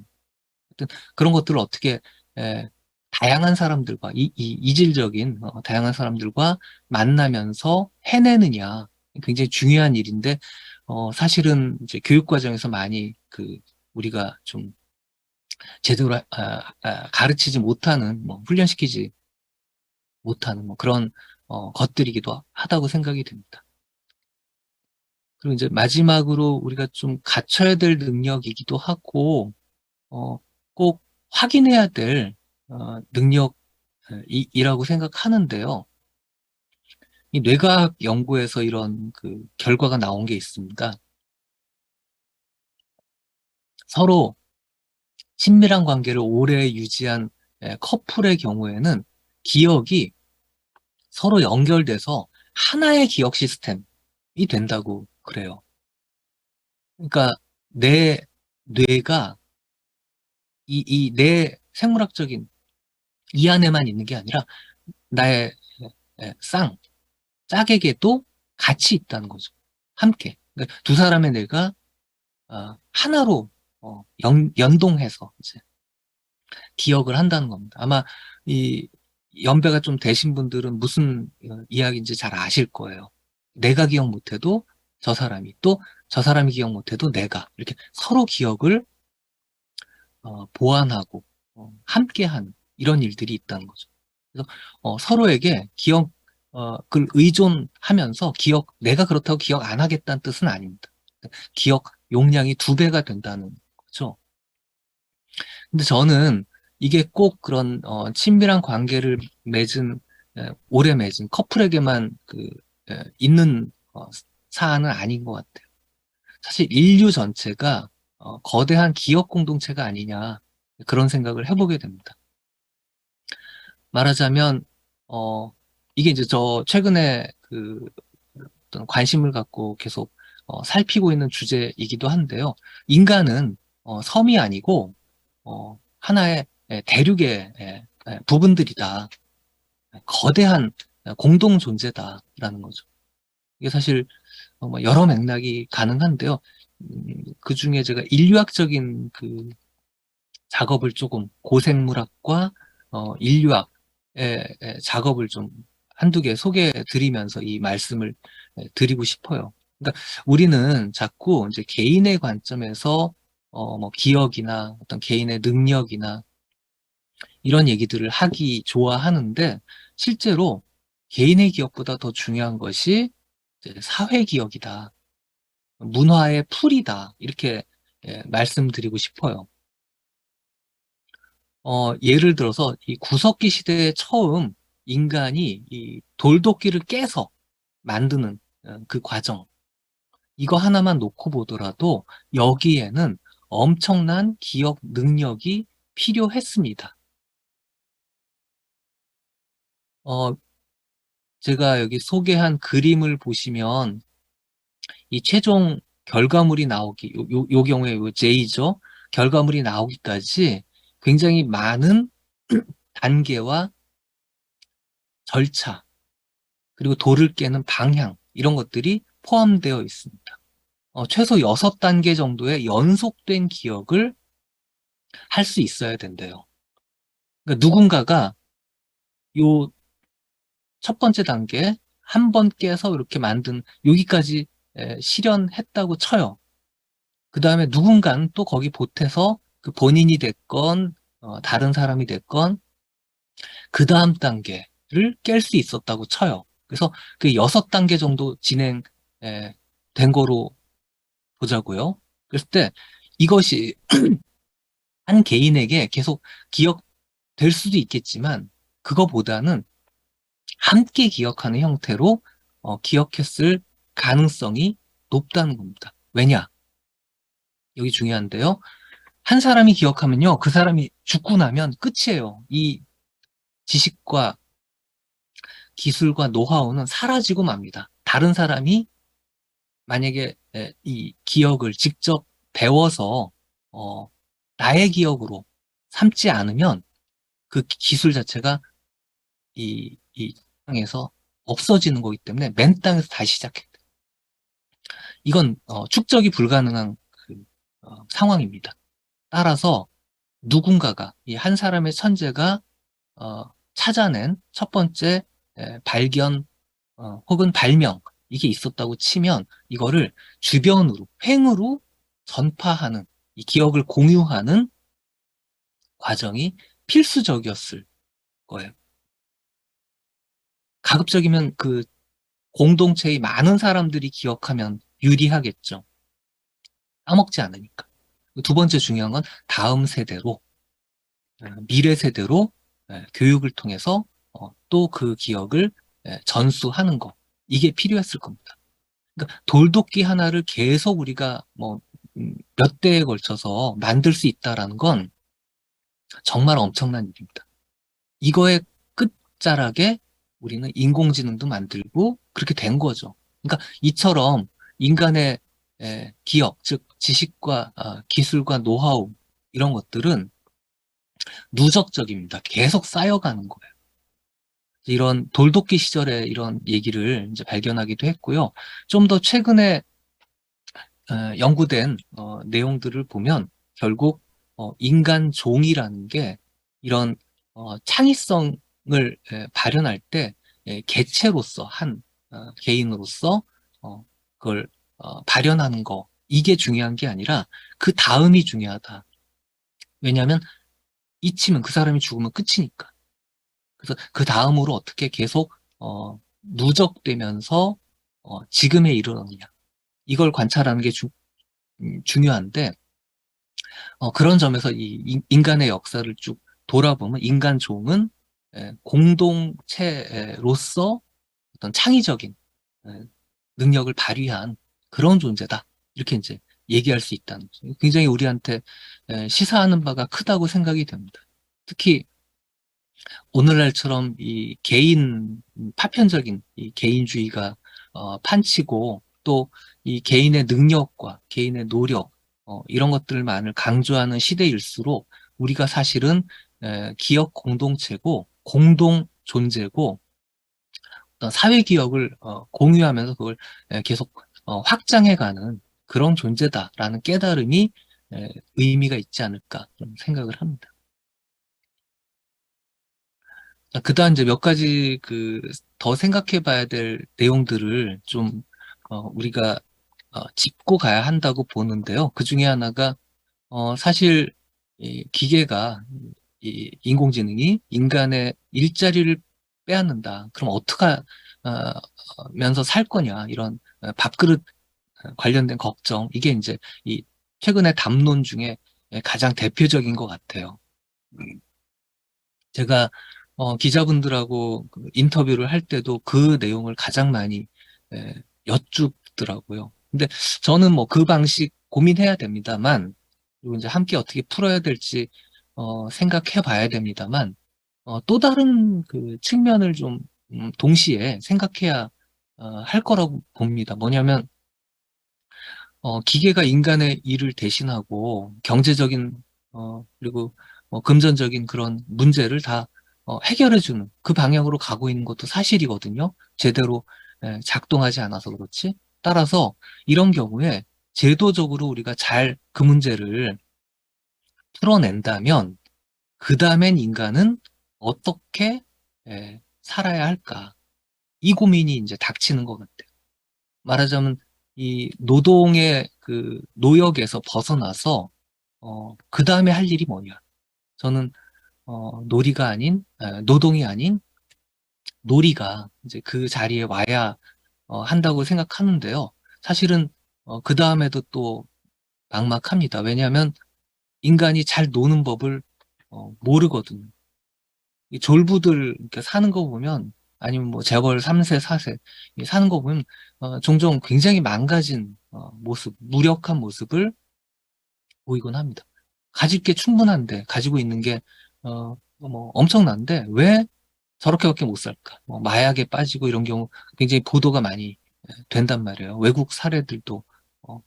하여튼 그런 것들을 어떻게 에, 다양한 사람들과 이질적인 다양한 사람들과 만나면서 해내느냐 굉장히 중요한 일인데 사실은 이제 교육 과정에서 많이 그 우리가 좀 제대로 가르치지 못하는 뭐 훈련시키지 못하는 뭐 그런 것들이기도 하다고 생각이 됩니다. 그리고 이제 마지막으로 우리가 좀 갖춰야 될 능력이기도 하고 어, 꼭 확인해야 될 능력이라고 생각하는데요. 이 뇌과학 연구에서 이런 그 결과가 나온 게 있습니다. 서로 친밀한 관계를 오래 유지한 커플의 경우에는 기억이 서로 연결돼서 하나의 기억 시스템이 된다고 그래요. 그러니까 내 뇌가 이 내 생물학적인 이 안에만 있는 게 아니라 나의 짝에게도 같이 있다는 거죠. 함께. 그러니까 두 사람의 뇌가 하나로 연동해서 이제 기억을 한다는 겁니다. 아마 이 연배가 좀 되신 분들은 무슨 이야기인지 잘 아실 거예요. 내가 기억 못해도 저 사람이, 또 저 사람이 기억 못해도 내가, 이렇게 서로 기억을 보완하고 함께하는 이런 일들이 있다는 거죠. 그래서 서로에게 기억을 의존하면서 내가 그렇다고 기억 안 하겠다는 뜻은 아닙니다. 기억 용량이 2배가 된다는 거죠. 근데 저는 이게 꼭 그런 친밀한 관계를 오래 맺은 커플에게만 있는 사안은 아닌 것 같아요. 사실 인류 전체가 거대한 기억 공동체가 아니냐, 그런 생각을 해보게 됩니다. 말하자면 이게 이제 저 최근에 어떤 관심을 갖고 계속 살피고 있는 주제이기도 한데요. 인간은 섬이 아니고 하나의 대륙의 부분들이다. 거대한 공동 존재다라는 거죠. 이게 사실 뭐 여러 맥락이 가능한데요. 그 중에 제가 인류학적인 작업을 조금 고생물학과 인류학의 작업을 좀 한두 개 소개해 드리면서 이 말씀을 드리고 싶어요. 그러니까 우리는 자꾸 이제 개인의 관점에서 뭐 기억이나 어떤 개인의 능력이나 이런 얘기들을 하기 좋아하는데, 실제로 개인의 기억보다 더 중요한 것이 이제 사회 기억이다. 문화의 풀이다. 이렇게 말씀드리고 싶어요. 예를 들어서 이 구석기 시대에 처음 인간이 이 돌도끼를 깨서 만드는 그 과정, 이거 하나만 놓고 보더라도 여기에는 엄청난 기억 능력이 필요했습니다. 어, 제가 여기 소개한 그림을 보시면 이 최종 결과물이 나오기, 요 경우에 요 J죠. 결과물이 나오기까지 굉장히 많은 단계와 절차, 그리고 돌을 깨는 방향, 이런 것들이 포함되어 있습니다. 최소 6단계 정도의 연속된 기억을 할 수 있어야 된대요. 그러니까 누군가가 요 첫 번째 단계 한 번 깨서 이렇게 만든 여기까지 실현했다고 쳐요. 그 다음에 누군가는 또 거기 보태서 그 본인이 됐건 다른 사람이 됐건 그 다음 단계를 깰 수 있었다고 쳐요. 그래서 그 6단계 정도 진행된 거로 보자고요. 그랬을 때 이것이 한 개인에게 계속 기억될 수도 있겠지만, 그거보다는 함께 기억하는 형태로 기억했을 가능성이 높다는 겁니다. 왜냐? 여기 중요한데요. 한 사람이 기억하면요, 그 사람이 죽고 나면 끝이에요. 이 지식과 기술과 노하우는 사라지고 맙니다. 다른 사람이 만약에 이 기억을 직접 배워서 어, 나의 기억으로 삼지 않으면 그 기술 자체가 이 땅에서 없어지는 거기 때문에 맨 땅에서 다시 시작해야 돼. 이건 축적이 불가능한 상황입니다. 따라서 누군가가, 이 한 사람의 천재가 찾아낸 첫 번째 발견 혹은 발명, 이게 있었다고 치면 이거를 주변으로, 횡으로 전파하는, 이 기억을 공유하는 과정이 필수적이었을 거예요. 가급적이면 그 공동체의 많은 사람들이 기억하면 유리하겠죠. 까먹지 않으니까. 두 번째 중요한 건 다음 세대로, 미래 세대로 교육을 통해서 또 그 기억을 전수하는 거. 이게 필요했을 겁니다. 그러니까 돌도끼 하나를 계속 우리가 뭐 몇 대에 걸쳐서 만들 수 있다라는 건 정말 엄청난 일입니다. 이거의 끝자락에 우리는 인공지능도 만들고 그렇게 된 거죠. 그러니까 이처럼 인간의 기억, 즉 지식과 기술과 노하우 이런 것들은 누적적입니다. 계속 쌓여가는 거예요. 이런 돌도끼 시절에 이런 얘기를 이제 발견하기도 했고요. 좀 더 최근에 연구된 내용들을 보면 결국 인간 종이라는 게 이런 창의성을 발현할 때 개체로서 한 개인으로서 그걸 발현하는 거 이게 중요한 게 아니라 그 다음이 중요하다. 왜냐하면 잊히면 그 사람이 죽으면 끝이니까. 그래서 그 다음으로 어떻게 계속 누적되면서 지금에 이르느냐 이걸 관찰하는 게 중요한데 그런 점에서 이 인간의 역사를 쭉 돌아보면 인간 종은 공동체로서 어떤 창의적인 에, 능력을 발휘한 그런 존재다. 이렇게 이제 얘기할 수 있다는 거죠. 굉장히 우리한테 시사하는 바가 크다고 생각이 됩니다. 특히 오늘날처럼 이 개인 파편적인 이 개인주의가 판치고 또 이 개인의 능력과 개인의 노력 이런 것들만을 강조하는 시대일수록 우리가 사실은 기업 공동체고 공동 존재고 어떤 사회 기억을 공유하면서 그걸 계속 확장해가는 그런 존재다라는 깨달음이 의미가 있지 않을까 그런 생각을 합니다. 그다음 이제 몇 가지 더 생각해 봐야 될 내용들을 좀 우리가 짚고 가야 한다고 보는데요. 그 중에 하나가 사실 이 기계가 이 인공지능이 인간의 일자리를 빼앗는다. 그럼 어떻게 면서 살 거냐 이런 밥그릇 관련된 걱정 이게 이제 이 최근의 담론 중에 가장 대표적인 것 같아요. 제가 기자분들하고 그 인터뷰를 할 때도 그 내용을 가장 많이 에, 여쭙더라고요. 근데 저는 뭐 그 방식 고민해야 됩니다만, 그리고 이제 함께 어떻게 풀어야 될지 생각해 봐야 됩니다만, 또 다른 그 측면을 좀 동시에 생각해야 할 거라고 봅니다. 뭐냐면 기계가 인간의 일을 대신하고 경제적인 그리고 금전적인 그런 문제를 다 해결해주는 그 방향으로 가고 있는 것도 사실이거든요. 제대로 작동하지 않아서 그렇지. 따라서 이런 경우에 제도적으로 우리가 잘 그 문제를 풀어낸다면 그 다음엔 인간은 어떻게 살아야 할까? 이 고민이 이제 닥치는 것 같아요. 말하자면 이 노동의 그 노역에서 벗어나서 그 다음에 할 일이 뭐냐? 저는 놀이가 아닌 노동이 아닌 놀이가 이제 그 자리에 와야 한다고 생각하는데요. 사실은 그 다음에도 또 막막합니다. 왜냐하면 인간이 잘 노는 법을 모르거든요. 이 졸부들 이렇게 사는 거 보면 아니면 뭐 재벌 3세, 4세 사는 거 보면 종종 굉장히 망가진 모습, 무력한 모습을 보이곤 합니다. 가질 게 충분한데 가지고 있는 게 뭐 엄청난데 왜 저렇게밖에 못 살까? 뭐 마약에 빠지고 이런 경우 굉장히 보도가 많이 된단 말이에요. 외국 사례들도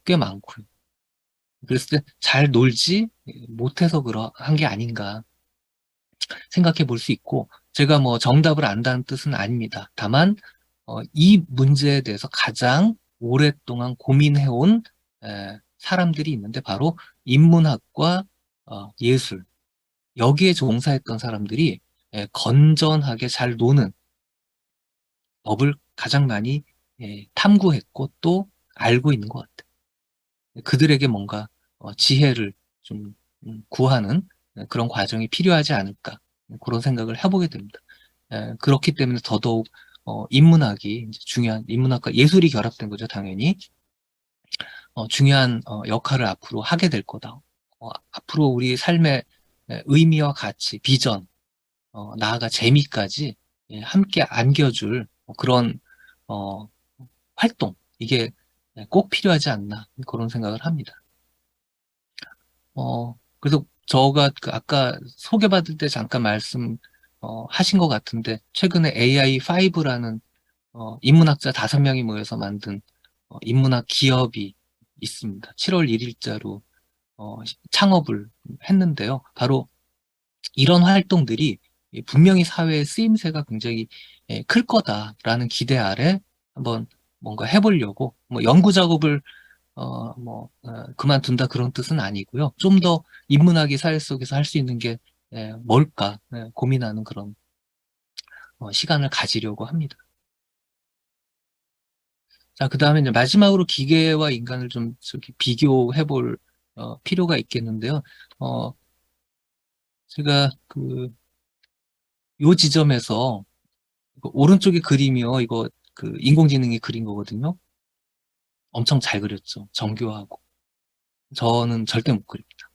꽤 많고요. 그랬을 때 잘 놀지 못해서 그한 게 아닌가 생각해 볼 수 있고, 제가 뭐 정답을 안다는 뜻은 아닙니다. 다만, 이 문제에 대해서 가장 오랫동안 고민해온 사람들이 있는데, 바로 인문학과 예술, 여기에 종사했던 사람들이 건전하게 잘 노는 법을 가장 많이 탐구했고 또 알고 있는 것 같아요. 그들에게 뭔가 지혜를 좀 구하는 그런 과정이 필요하지 않을까 그런 생각을 해보게 됩니다. 그렇기 때문에 더더욱 인문학이 이제 중요한 인문학과 예술이 결합된 거죠, 당연히. 중요한 역할을 앞으로 하게 될 거다. 앞으로 우리 삶의 의미와 가치, 비전, 나아가 재미까지 함께 안겨줄 그런 어, 활동 이게 꼭 필요하지 않나 그런 생각을 합니다. 그래서 저가 그 아까 소개받을 때 잠깐 말씀 하신 것 같은데 최근에 AI5라는 인문학자 5명이 모여서 만든 인문학 기업이 있습니다. 7월 1일자로 창업을 했는데요. 바로 이런 활동들이 분명히 사회의 쓰임새가 굉장히 클 거다라는 기대 아래 한번 뭔가 해보려고 뭐 연구 작업을 그만둔다 그런 뜻은 아니고요. 좀 더 인문학이 사회 속에서 할 수 있는 게 뭘까 고민하는 그런 시간을 가지려고 합니다. 자, 그 다음에 이제 마지막으로 기계와 인간을 좀 저기 비교해 볼 필요가 있겠는데요. 어, 제가 요 지점에서 이거 오른쪽에 그림이요. 이거 인공지능이 그린 거거든요. 엄청 잘 그렸죠. 정교하고. 저는 절대 못 그립니다.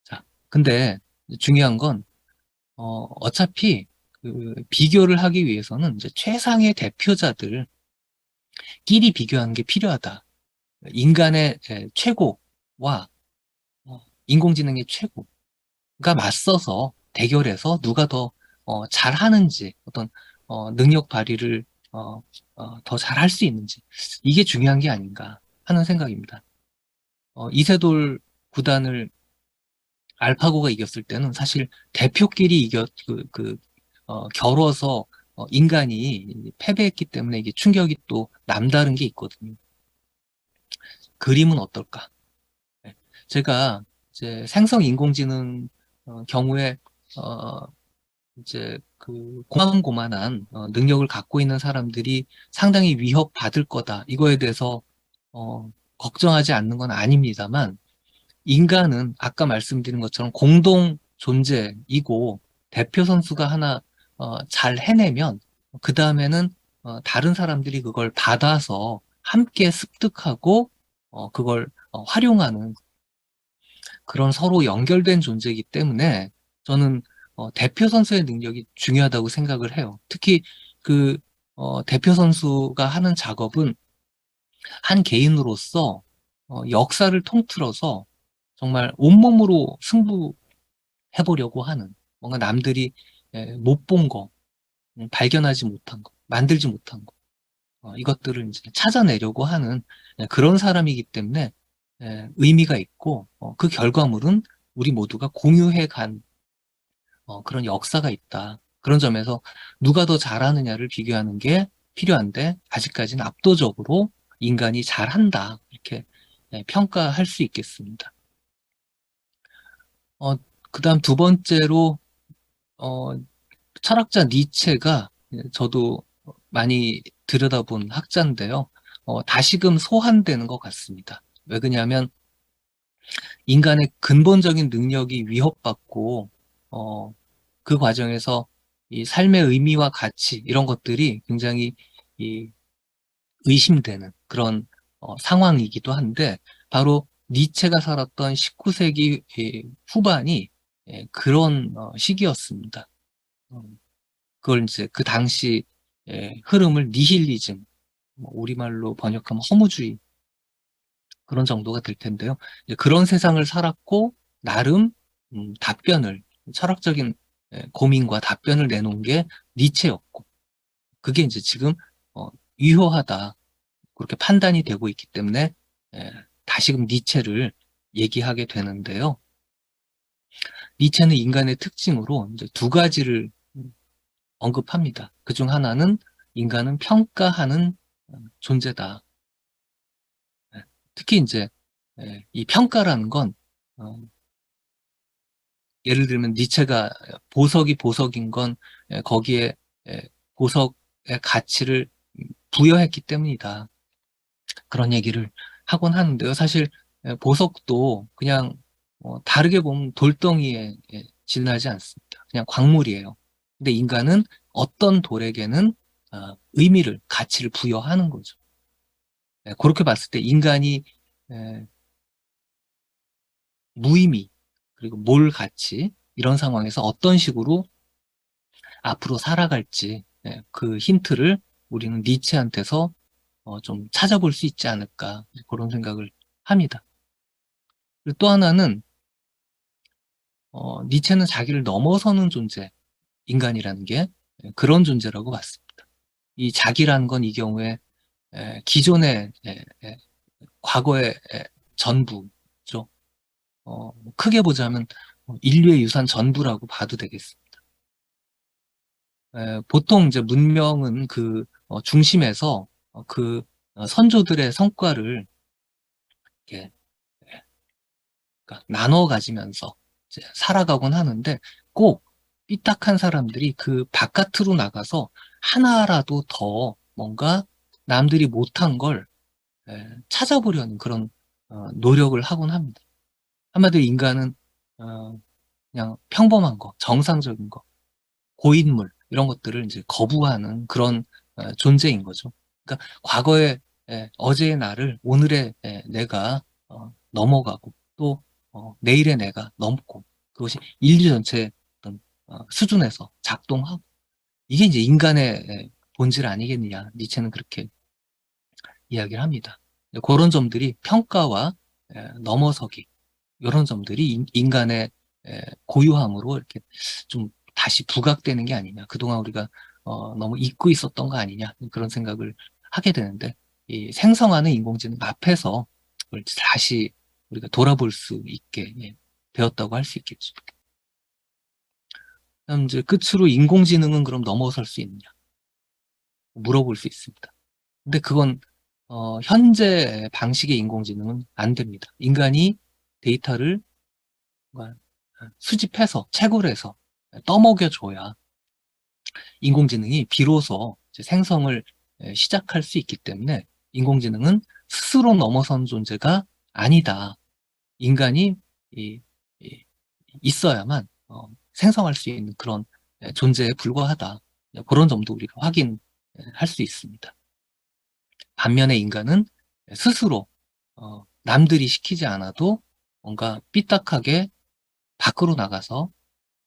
자, 근데 중요한 건 어차피 비교를 하기 위해서는 이제 최상의 대표자들끼리 비교하는 게 필요하다. 인간의 최고와 인공지능의 최고가 맞서서 대결해서 누가 더 잘하는지 어떤 능력 발휘를 더 잘할 수 있는지 이게 중요한 게 아닌가 하는 생각입니다. 이세돌 구단을 알파고가 이겼을 때는 사실 대표끼리 겨뤄서 인간이 패배했기 때문에 이게 충격이 또 남다른 게 있거든요. 그림은 어떨까? 네. 제가 이제 생성 인공지능 경우에 어, 이제 고만고만한 능력을 갖고 있는 사람들이 상당히 위협받을 거다. 이거에 대해서 걱정하지 않는 건 아닙니다만 인간은 아까 말씀드린 것처럼 공동 존재이고 대표 선수가 하나 잘 해내면 그 다음에는 다른 사람들이 그걸 받아서 함께 습득하고 그걸 활용하는 그런 서로 연결된 존재이기 때문에 저는 대표 선수의 능력이 중요하다고 생각을 해요. 특히 그 대표 선수가 하는 작업은 한 개인으로서 역사를 통틀어서 정말 온몸으로 승부해보려고 하는 뭔가 남들이 못 본 거, 발견하지 못한 거, 만들지 못한 거 이것들을 이제 찾아내려고 하는 그런 사람이기 때문에 의미가 있고 그 결과물은 우리 모두가 공유해 간 그런 역사가 있다. 그런 점에서 누가 더 잘하느냐를 비교하는 게 필요한데 아직까지는 압도적으로 인간이 잘한다. 이렇게 평가할 수 있겠습니다. 그다음 두 번째로 어, 철학자 니체가 저도 많이 들여다본 학자인데요. 다시금 소환되는 것 같습니다. 왜 그러냐면 인간의 근본적인 능력이 위협받고 어, 그 과정에서 이 삶의 의미와 가치 이런 것들이 굉장히 이 의심되는 그런 상황이기도 한데 바로 니체가 살았던 19세기 후반이 그런 시기였습니다. 어, 그걸 이제 그 당시 흐름을 니힐리즘, 뭐 우리말로 번역하면 허무주의 그런 정도가 될 텐데요. 이제 그런 세상을 살았고 나름 답변을 철학적인 고민과 답변을 내놓은 게 니체였고 그게 이제 지금 어, 유효하다 그렇게 판단이 되고 있기 때문에 에, 다시금 니체를 얘기하게 되는데요. 니체는 인간의 특징으로 이제 두 가지를 언급합니다. 그중 하나는 인간은 평가하는 존재다. 예, 특히 이제 이 평가라는 건 어, 예를 들면 니체가 보석이 보석인 건 거기에 보석의 가치를 부여했기 때문이다. 그런 얘기를 하곤 하는데요. 사실 보석도 그냥 다르게 보면 돌덩이에 지나지 않습니다. 그냥 광물이에요. 근데 인간은 어떤 돌에게는 의미를, 가치를 부여하는 거죠. 그렇게 봤을 때 인간이 에, 무의미, 그리고 뭘 가치, 이런 상황에서 어떤 식으로 앞으로 살아갈지 그 힌트를 우리는 니체한테서 좀 찾아볼 수 있지 않을까 그런 생각을 합니다. 그리고 또 하나는 니체는 자기를 넘어서는 존재, 인간이라는 게 그런 존재라고 봤습니다. 이 자기라는 건 이 경우에 기존의 과거의 전부죠. 크게 보자면 인류의 유산 전부라고 봐도 되겠습니다. 보통 이제 문명은 그 중심에서 그 선조들의 성과를 이렇게 그러니까 나눠 가지면서 이제 살아가곤 하는데 꼭 삐딱한 사람들이 그 바깥으로 나가서 하나라도 더 뭔가 남들이 못한 걸 찾아보려는 그런 노력을 하곤 합니다. 한마디로 인간은 어, 그냥 평범한 거, 정상적인 거, 고인물 이런 것들을 이제 거부하는 그런 존재인 거죠. 그러니까 과거의 어제의 나를 오늘의 내가 넘어가고 또 내일의 내가 넘고 그것이 인류 전체의 어떤 수준에서 작동하고 이게 이제 인간의 본질 아니겠느냐 니체는 그렇게 이야기를 합니다. 그런 점들이 평가와 넘어서기 이런 점들이 인간의 고유함으로 이렇게 좀 다시 부각되는 게 아니냐. 그동안 우리가 너무 잊고 있었던 거 아니냐. 그런 생각을 하게 되는데 이 생성하는 인공지능 앞에서 그걸 다시 우리가 돌아볼 수 있게 되었다고 할 수 있겠죠. 그다음 이제 끝으로 인공지능은 그럼 넘어설 수 있느냐 물어볼 수 있습니다. 근데 그건 현재 방식의 인공지능은 안 됩니다. 인간이 데이터를 수집해서 채굴해서 떠먹여줘야 인공지능이 비로소 이제 생성을 시작할 수 있기 때문에 인공지능은 스스로 넘어선 존재가 아니다. 인간이 이- 이- 있어야만 생성할 수 있는 그런 존재에 불과하다. 그런 점도 우리가 확인할 수 있습니다. 반면에 인간은 스스로 남들이 시키지 않아도 뭔가 삐딱하게 밖으로 나가서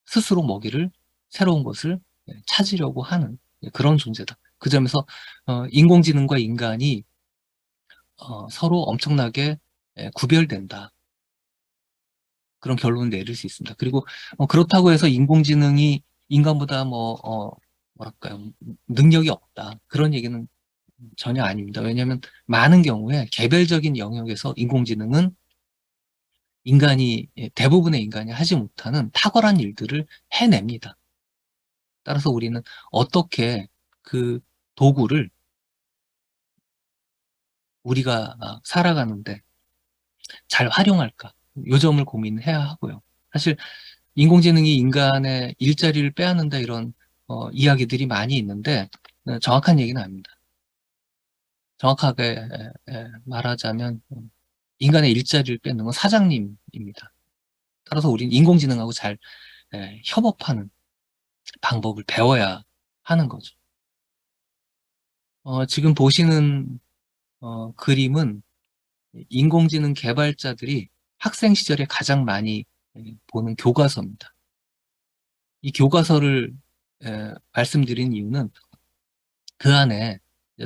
스스로 먹이를 새로운 것을 찾으려고 하는 그런 존재다. 그 점에서 인공지능과 인간이 서로 엄청나게 구별된다. 그런 결론을 내릴 수 있습니다. 그리고 그렇다고 해서 인공지능이 인간보다 뭐랄까요, 능력이 없다. 그런 얘기는 전혀 아닙니다. 왜냐하면 많은 경우에 개별적인 영역에서 인공지능은 대부분의 인간이 하지 못하는 탁월한 일들을 해냅니다. 따라서 우리는 어떻게 그 도구를 우리가 살아가는데 잘 활용할까? 요 점을 고민해야 하고요. 사실 인공지능이 인간의 일자리를 빼앗는다 이런 이야기들이 많이 있는데 정확한 얘기는 아닙니다. 정확하게 말하자면 인간의 일자리를 뺏는 건 사장님입니다. 따라서 우리는 인공지능하고 잘 협업하는 방법을 배워야 하는 거죠. 지금 보시는 그림은 인공지능 개발자들이 학생 시절에 가장 많이 보는 교과서입니다. 이 교과서를 말씀드린 이유는 그 안에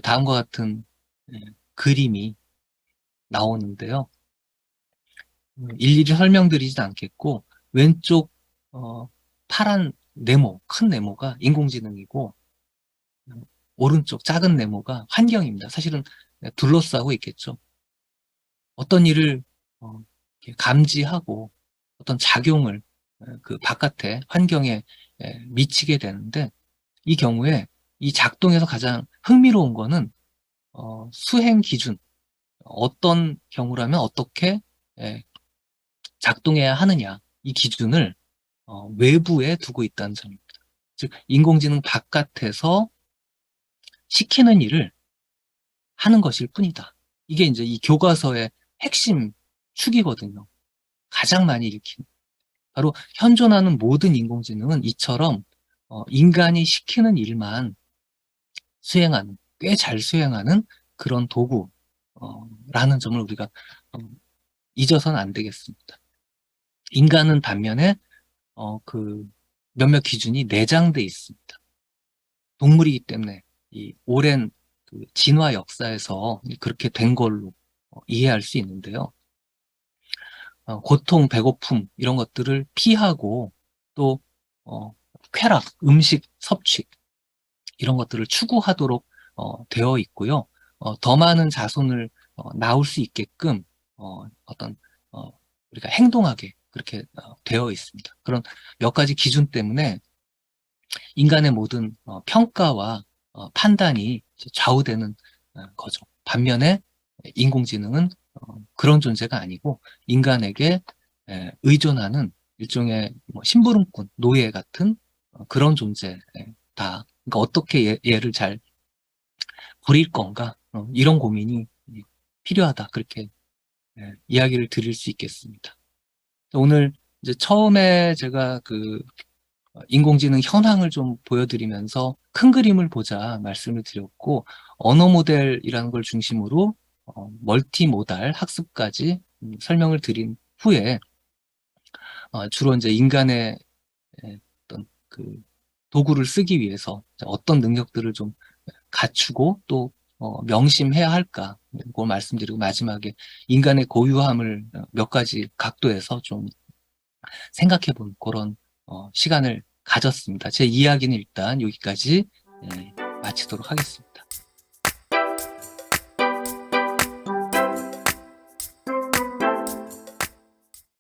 다음과 같은 그림이 나오는데요. 일일이 설명드리진 않겠고 왼쪽 파란 네모, 큰 네모가 인공지능이고 오른쪽 작은 네모가 환경입니다. 사실은 둘러싸고 있겠죠. 어떤 일을 이렇게 감지하고 어떤 작용을 그 바깥에 환경에 미치게 되는데 이 경우에 이 작동에서 가장 흥미로운 거는 수행 기준 어떤 경우라면 어떻게 예, 작동해야 하느냐 이 기준을 외부에 두고 있다는 점입니다. 즉 인공지능 바깥에서 시키는 일을 하는 것일 뿐이다. 이게 이제 이 교과서의 핵심 축이거든요. 가장 많이 읽힌. 바로 현존하는 모든 인공지능은 이처럼 인간이 시키는 일만 수행하는, 꽤 잘 수행하는 그런 도구라는 점을 우리가 어, 잊어서는 안 되겠습니다. 인간은 반면에 그 몇몇 기준이 내장돼 있습니다. 동물이기 때문에 이 오랜 그 진화 역사에서 그렇게 된 걸로 이해할 수 있는데요. 고통, 배고픔 이런 것들을 피하고 또 쾌락, 음식 섭취 이런 것들을 추구하도록 되어 있고요. 더 많은 자손을 나올 수 있게끔 어떤 우리가 행동하게 그렇게 되어 있습니다. 그런 몇 가지 기준 때문에 인간의 모든 평가와 판단이 좌우되는 거죠. 반면에 인공지능은 그런 존재가 아니고 인간에게 의존하는 일종의 뭐 심부름꾼, 노예 같은 그런 존재다. 그러니까 어떻게 얘를 잘 버릴 건가? 이런 고민이 필요하다. 그렇게 이야기를 드릴 수 있겠습니다. 오늘 이제 처음에 제가 그 인공지능 현황을 좀 보여드리면서 큰 그림을 보자 말씀을 드렸고, 언어 모델이라는 걸 중심으로 멀티모달 학습까지 설명을 드린 후에 주로 이제 인간의 어떤 그 도구를 쓰기 위해서 어떤 능력들을 좀 갖추고 또 명심해야 할까, 그걸 말씀드리고 마지막에 인간의 고유함을 몇 가지 각도에서 좀 생각해 본 그런 시간을 가졌습니다. 제 이야기는 일단 여기까지 마치도록 하겠습니다.